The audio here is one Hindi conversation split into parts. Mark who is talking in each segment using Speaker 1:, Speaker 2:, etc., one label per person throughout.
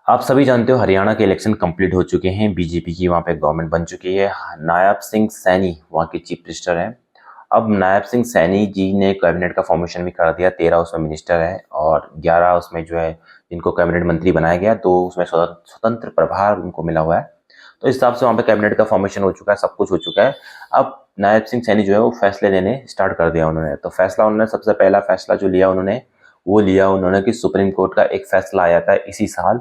Speaker 1: आप सभी जानते हो हरियाणा के इलेक्शन कंप्लीट हो चुके हैं। बीजेपी की वहाँ पे गवर्नमेंट बन चुकी है। नायब सिंह सैनी वहाँ के चीफ मिनिस्टर हैं। अब नायब सिंह सैनी जी ने कैबिनेट का फॉर्मेशन भी कर दिया। 13 उसमें मिनिस्टर है और 11 उसमें जो है जिनको कैबिनेट मंत्री बनाया गया, 2 उसमें स्वतंत्र प्रभार उनको मिला हुआ है। तो इस हिसाब से वहाँ पे कैबिनेट का फॉर्मेशन हो चुका है, सब कुछ हो चुका है। अब नायब सिंह सैनी जो है वो फैसले लेने स्टार्ट कर दिया उन्होंने। तो फैसला उन्होंने सबसे पहला फैसला जो लिया उन्होंने कि सुप्रीम कोर्ट का एक फैसला आया था इसी साल,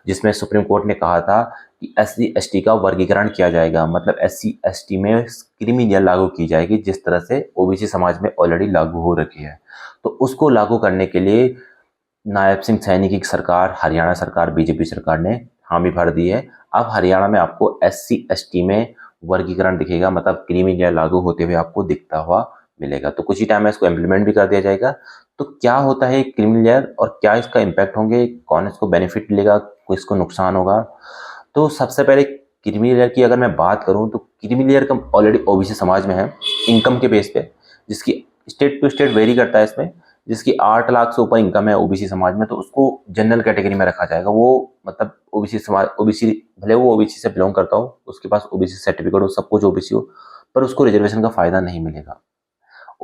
Speaker 1: जिसमें सुप्रीम कोर्ट ने कहा था कि SC ST का वर्गीकरण किया जाएगा। मतलब SC ST में क्रीमी लेयर लागू की जाएगी, जिस तरह से OBC समाज में ऑलरेडी लागू हो रखी है। तो उसको लागू करने के लिए नायब सिंह सैनी की सरकार, हरियाणा सरकार, बीजेपी सरकार ने हामी भर दी है। अब हरियाणा में आपको SC ST में वर्गीकरण दिखेगा, मतलब क्रीमी लेयर लागू होते हुए आपको दिखता हुआ मिलेगा। तो कुछ ही टाइम में इसको इम्प्लीमेंट भी कर दिया जाएगा। तो क्या होता है क्रीमी लेयर और क्या इसका इम्पैक्ट होंगे, कौन इसको बेनिफिट मिलेगा, किसको नुकसान होगा। तो सबसे पहले क्रीमी लेयर की अगर मैं बात करूं तो क्रीमी लेयर का ऑलरेडी OBC समाज में है इनकम के बेस पे, जिसकी स्टेट टू स्टेट वेरी करता है इसमें। जिसकी 8 लाख से ऊपर इनकम है OBC समाज में, तो उसको जनरल कैटेगरी में रखा जाएगा। वो मतलब OBC समाज, OBC भले वो OBC से बिलोंग करता हो, उसके पास OBC सर्टिफिकेट हो, सब कुछ OBC हो, पर उसको रिजर्वेशन का फायदा नहीं मिलेगा।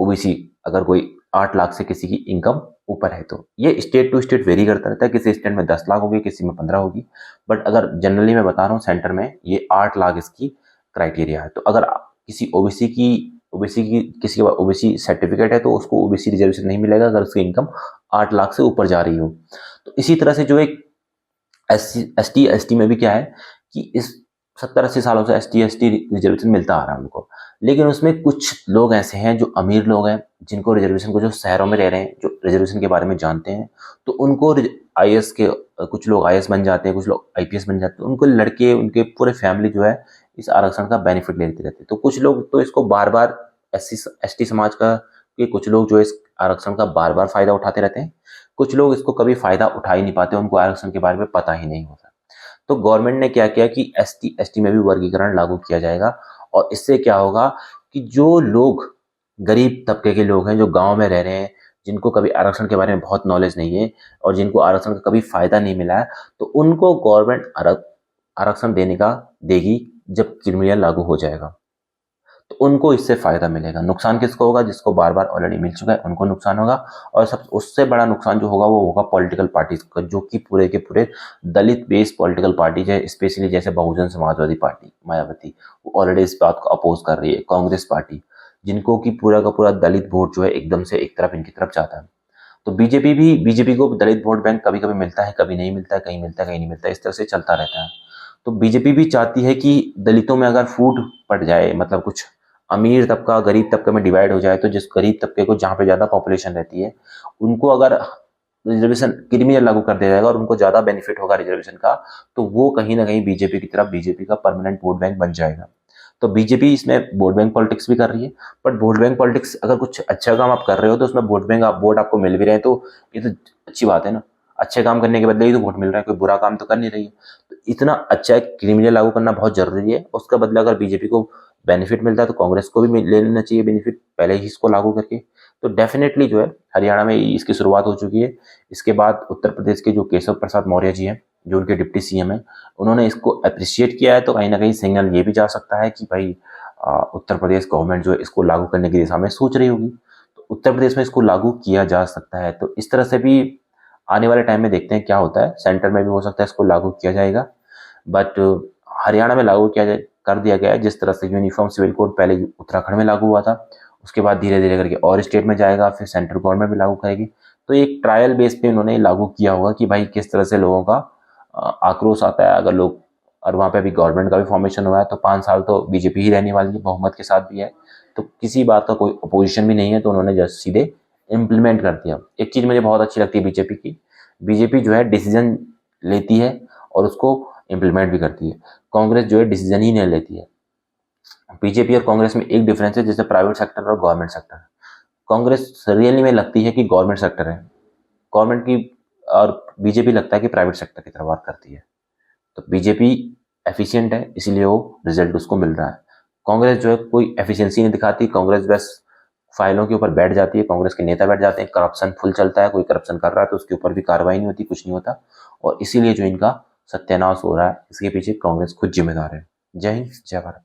Speaker 1: OBC अगर कोई 8 लाख से किसी की इनकम ऊपर है तो ये स्टेट टू स्टेट वेरी करता रहता है। किसी स्टेट में 10 लाख होगी, किसी में 15 होगी, बट अगर जनरली मैं बता रहा हूँ सेंटर में ये 8 लाख इसकी क्राइटेरिया है। तो अगर किसी ओबीसी की किसी के पास OBC सर्टिफिकेट है तो उसको OBC रिजर्वेशन नहीं मिलेगा अगर उसकी इनकम 8 लाख से ऊपर जा रही हो। तो इसी तरह से जो एक SC ST में भी क्या है कि इस 70-80 सालों से ST रिजर्वेशन मिलता आ रहा है उनको। लेकिन उसमें कुछ लोग ऐसे हैं जो अमीर लोग हैं, जिनको रिजर्वेशन को, जो शहरों में रह रहे हैं, जो रिजर्वेशन के बारे में जानते हैं, तो उनको IAS के कुछ लोग IAS बन जाते हैं, कुछ लोग IPS बन जाते हैं। उनको लड़के, उनके पूरे फैमिली जो है इस आरक्षण का बेनिफिट लेते रहते हैं। तो कुछ लोग तो इसको बार बार SC ST समाज का के कुछ लोग जो इस आरक्षण का बार बार फायदा उठाते रहते हैं। कुछ लोग इसको कभी फायदा उठा ही नहीं पाते, उनको आरक्षण के बारे में पता ही नहीं होता। तो गवर्नमेंट ने क्या किया कि ST ST में भी वर्गीकरण लागू किया जाएगा। और इससे क्या होगा कि जो लोग गरीब तबके के लोग हैं, जो गांव में रह रहे हैं, जिनको कभी आरक्षण के बारे में बहुत नॉलेज नहीं है और जिनको आरक्षण का कभी फायदा नहीं मिला है, तो उनको गवर्नमेंट आरक्षण देने का देगी जब क्रिमिनल लागू हो जाएगा। तो उनको इससे फायदा मिलेगा। नुकसान किसको होगा? जिसको बार बार ऑलरेडी मिल चुका है उनको नुकसान होगा। और सब उससे बड़ा नुकसान जो होगा वो होगा पॉलिटिकल पार्टीज का, जो कि पूरे के पूरे दलित बेस्ड पॉलिटिकल पार्टीज है। स्पेशली जैसे बहुजन समाजवादी पार्टी, मायावती, वो ऑलरेडी इस बात को अपोज कर रही है। कांग्रेस पार्टी, जिनको कि पूरा का पूरा दलित वोट जो है एकदम से एक तरफ इनकी तरफ जाता है। तो बीजेपी को दलित वोट बैंक कभी कभी मिलता है, कभी नहीं मिलता है, कहीं मिलता है, कहीं नहीं मिलता है, इस तरह से चलता रहता है। तो बीजेपी भी चाहती है कि दलितों में अगर फूट पड़ जाए, मतलब कुछ अमीर तबका गरीब तबके में डिवाइड हो जाए, तो जिस गरीब तबके को, जहाँ पे ज्यादा पॉपुलेशन रहती है, उनको अगर रिजर्वेशन क्रिमिनल लागू कर दिया जाएगा और उनको ज्यादा बेनिफिट होगा रिजर्वेशन का, तो वो कहीं ना कहीं बीजेपी की तरफ, बीजेपी का परमानेंट वोट बैंक बन जाएगा। तो बीजेपी इसमें वोट बैंक पॉलिटिक्स भी कर रही है। बट वोट बैंक पॉलिटिक्स, अगर कुछ अच्छा काम आप कर रहे हो तो उसमें वोट आपको मिल भी रहे हैं, तो ये तो अच्छी बात है ना। अच्छे काम करने के बदले ही तो वोट मिल रहा है, कोई बुरा काम तो कर नहीं रही है। तो इतना अच्छा क्रिमिनल लागू करना बहुत जरूरी है। उसका बदला अगर बीजेपी को बेनिफिट मिलता है तो कांग्रेस को भी ले लेना चाहिए बेनिफिट, पहले ही इसको लागू करके। तो डेफिनेटली जो है हरियाणा में इसकी शुरुआत हो चुकी है। इसके बाद उत्तर प्रदेश के जो केशव प्रसाद मौर्य जी हैं, जो उनके डिप्टी CM हैं, उन्होंने इसको अप्रिशिएट किया है। तो कहीं ना कहीं सिग्नल ये भी जा सकता है कि भाई उत्तर प्रदेश गवर्नमेंट जो है इसको लागू करने की दिशा में सोच रही होगी। तो उत्तर प्रदेश में इसको लागू किया जा सकता है। तो इस तरह से भी आने वाले टाइम में देखते हैं क्या होता है। सेंटर में भी हो सकता है इसको लागू किया जाएगा, बट हरियाणा में लागू किया जाए कर दिया गया है। जिस तरह से यूनिफॉर्म सिविल कोड पहले उत्तराखंड में लागू हुआ था, उसके बाद धीरे धीरे करके और स्टेट में जाएगा, फिर सेंट्रल गवर्नमेंट भी लागू करेगी। तो एक ट्रायल बेस पे उन्होंने लागू किया होगा कि भाई किस तरह से लोगों का आक्रोश आता है अगर लोग। और वहाँ पे अभी गवर्नमेंट का भी फॉर्मेशन हुआ है, तो 5 साल तो बीजेपी ही रहने वाली है, बहुमत के साथ भी है। तो किसी बात का कोई अपोजिशन भी नहीं है, तो उन्होंने जस्ट सीधे इम्प्लीमेंट कर दिया। एक चीज़ मुझे बहुत अच्छी लगती है बीजेपी की, बीजेपी जो है डिसीजन लेती है और उसको इम्प्लीमेंट भी करती है। कांग्रेस जो है डिसीजन ही नहीं लेती है। बीजेपी और कांग्रेस में एक डिफरेंस है, जैसे प्राइवेट सेक्टर और गवर्नमेंट सेक्टर। कांग्रेस रियली में लगती है कि गवर्नमेंट सेक्टर है गवर्नमेंट की, और बीजेपी लगता है कि प्राइवेट सेक्टर की तरफ बात करती है। तो बीजेपी एफिशिएंट है, इसीलिए वो रिजल्ट उसको मिल रहा है। कांग्रेस जो है कोई एफिशिएंसी नहीं दिखाती। कांग्रेस बस फाइलों के ऊपर बैठ जाती है, कांग्रेस के नेता बैठ जाते हैं, करप्शन फुल चलता है, कोई करप्शन कर रहा है तो उसके ऊपर भी कार्रवाई नहीं होती, कुछ नहीं होता। और इसीलिए जो इनका सत्यानाश हो रहा है, इसके पीछे कांग्रेस खुद जिम्मेदार है। जय हिंद, जय भारत।